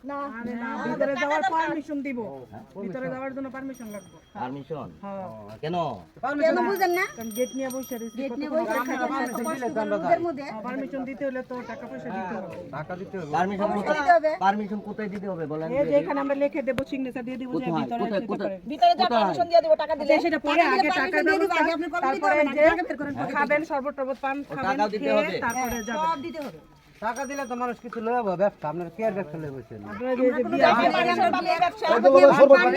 না আরে না, ভিতরে যাওয়ার পারমিশন দিব। ভিতরে যাওয়ার জন্য পারমিশন লাগবে। পারমিশন হ্যাঁ, কেন? কেন বুঝেন না? কারণ গেট নিয়ে বসে রয়েছি। গেট নিয়ে বসে রোদের মধ্যে পারমিশন দিতে হলে তো টাকা পয়সা দিতে হবে। পারমিশন দিতে হবে। পারমিশন কোথায় দিতে হবে বলেন? এই যে এখানে আমরা লিখে দেব, সিগনেচার দিয়ে দিব যে কোথায় ভিতরে কোথায় যেতে কোথায়? পারেন। ভিতরে যা পারমিশন দিয়ে দেব টাকা দিলে। সেটা পরে আগে টাকা দিয়ে দিবা, আগে আপনি কত দিতে হবে তারপরে না, যে টাকা বের করেন। খাবেন, শরবত টরবত পান খাবেন, টাকাও দিতে খেয়ে হবে। তারপরে যাবেন। সব দিতে হবে। টাকা দিলে তো মানুষ কিছু লয়ে যাবে ব্যবসা আপনার কি আর ব্যবসা লয়ে বসেন আপনারা যে যে বিয়ে আমরা ব্যবসা এই তো বলে শরবত পান।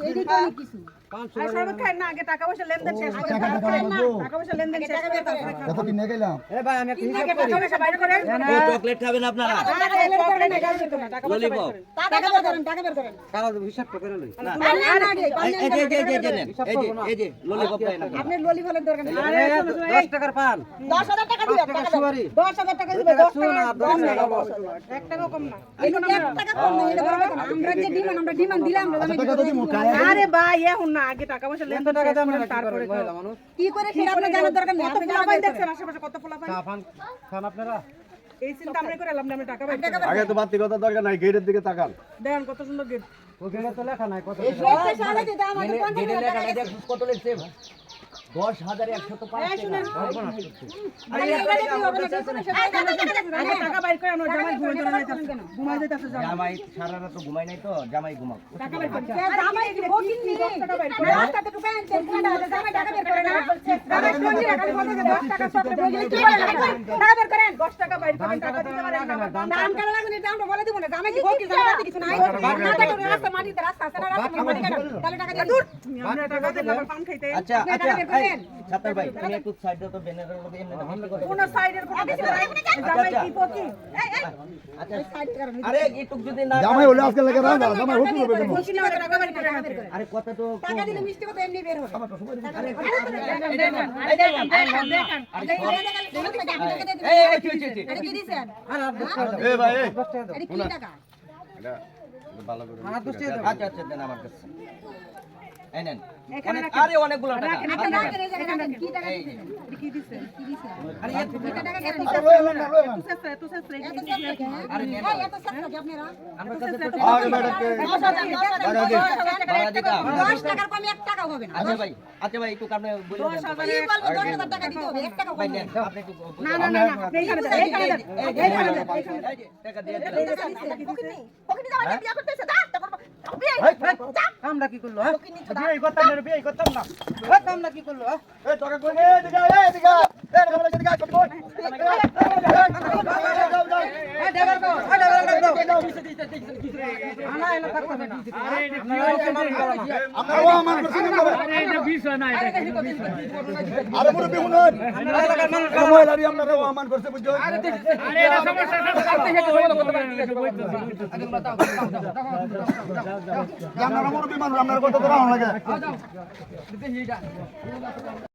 এদিকে তো অনেক কিছু। আর শরবত খাই না, আগে টাকা পয়সা লেনদেন শেষ করে টাকা তারপরে টাকা লাগবো। টাকা পয়সা লেনদেন শেষ করে তারপরে কত কিনে গেলাম? এ ভাই আমি একটা হিসাব করি টাকা পয়সা বাইর করেন। এই চকলেট খাবেন আপনারা? আরে চকলেট এটা দিতে না, টাকা পয়সা বাইর ললিপপ করেন। টাকা বের করেন, টাকা বের করেন। কারা হিসাব করে লই না পারলেন না আগে, এই পারলেন এই না। যে এই যে নেন, এই যে ললিপপ খাই না। আপনার ললি ফলের দরকার নেই। আরে শোনো, শোনো, 10 টাকার পান 10,000 টাকা দিবেন, টাকা দেন। সুপারি 10,000 টাকা দিবেন, 10 টাকা। এক টাকাও কম না। এটা 1 টাকা কম না, এটা বড় কথা না। আমরা যে ডিমান্ড, আমরা ডিমান্ড দিলাম, আমরা আচ্ছা টাকা তো দিমু খায়। আরে ভাই এখন না, আগে টাকা পয়সা লেনদেন টাকা শেষ দাম করেন, না তারপরে খাও। মহিলা মানুষ কি করে সেটা আপনার জানার দরকার নেই। কত আপনি পোলাপাইন দেখছেন আশেপাশে, কত পোলাপাইন? চা পান খান আপনারা এই চিন্তা আমরা করে এলাম না, আমি টাকা বাইর করি। আগে তো বাতি কথা দরকার নাই, গেটের দিকে তাকান। দেখেন কত সুন্দর গেট। ও গেলে তো লেখা নাই কত একটা সারাতে দাম আছে 50,000 টাকা। কত লেগছে? 10,105 এই শুনেন, আরে এটা কি হবে না, কিছু না, আগে টাকা বাইর করে আনো, জামাই ঘুমাই ধরে যাইতাছে। ঘুমাই যাইতাছে জামাই। জামাই সারা রাত তো ঘুমাই নাই তো, জামাই ঘুমাও। টাকা বাইর করেন। জামাই কি বকিন নি? 10 টাকা বাইর করেন। রাস্তাতে তো প্যান্ট চেঞ্জ করে দাও, জামাই টাকা বের করে না। জামাই সঙ্গে রাখা বলতে 10 টাকা সব বলে কি বলে টাকা বের করেন। 10 টাকা বাইর করেন, টাকা দিতে পারেন না। দাম কেন লাগবে এটা আমরা বলে দিব না। জামাই কি বকিল জামাই কিছু নাই। টাকা করে রাস্তা মাটিতে রাস্তা আছে না, রাস্তা মাটি কাটা। তাহলে টাকা দিয়ে দূর। আমরা টাকা দিলে আবার পান খাইতে। আচ্ছা আচ্ছা এই ছাত্র ভাই তুমি একটু সাইড দাও তো, ব্যানারের মধ্যে এমনি ভালো করে। কোন সাইডের কোনো কিছু নাই। জামাই কি পকি? আচ্ছা আরে একটু যদি না জামাই হলে আজকে লাগে রান্না, জামাই হুকুম হবে কেন? বকি না, টাকা বাইর করে আনতে। আরে কত তো টাকা দিলে মিষ্টি কথা এমনি বের হবে। এটা কি দিছেন? এই ভাই এই এটা কি টাকা? এটা ভালো করে আর 10 টাকা আচ্ছা আচ্ছা দেন আমার কাছে। এই নেন। এখানে অনেক- রাখেন। আরে অনেকগুলো টাকা। আপনি রাখেন, এই জায়গায় রাখেন। কি টাকা দিছেন? এটা কি দিছেন? কি দিছেন? আরে এত এটা টাকা কেন আরে দিছেন? লয়ে না লয়ে না। এত সস্তা, এত সস্তা। এত সস্তা কেন? আরে নেন। এই এত সস্তা কি আপনারা? আমার কাছে তো আরে ম্যাডামকে 10,000 দিতাম। 10 টাকার কমে 1 টাকাও হবে না। আচ্ছা ভাই একটু কামনে বলে দেন তো ভাই। কি বলবো 10,000 টাকা দিতে হবে, 1 টাকা ভাই কম নেন হবে। আপনি একটু না না না না, এইখানে দেন, এইখানে দেন, এইখানে দেন, এইখানে দেন। এই যে, টাকা দিয়ে দিলাম। আমরা কি করলো হ্যাঁ বিয়ে করতাম না বিয়ে করতাম না আমরা কি করলো হ্যাঁ এই টাকা কই রে দিগা এই দিগা এই টাকা লাগে দিগা কই আমরা ও মান করছেন না আরে এটা বিষয় না এটা আরে মুরব্বি শুনুন আমরা এলাকার মানুষ মহিলারি আমরা ও মান করছে বুঝছো আরে এটা সমস্যা আমরা মুরব্বি মানুষ আমরা কত ধরা লাগে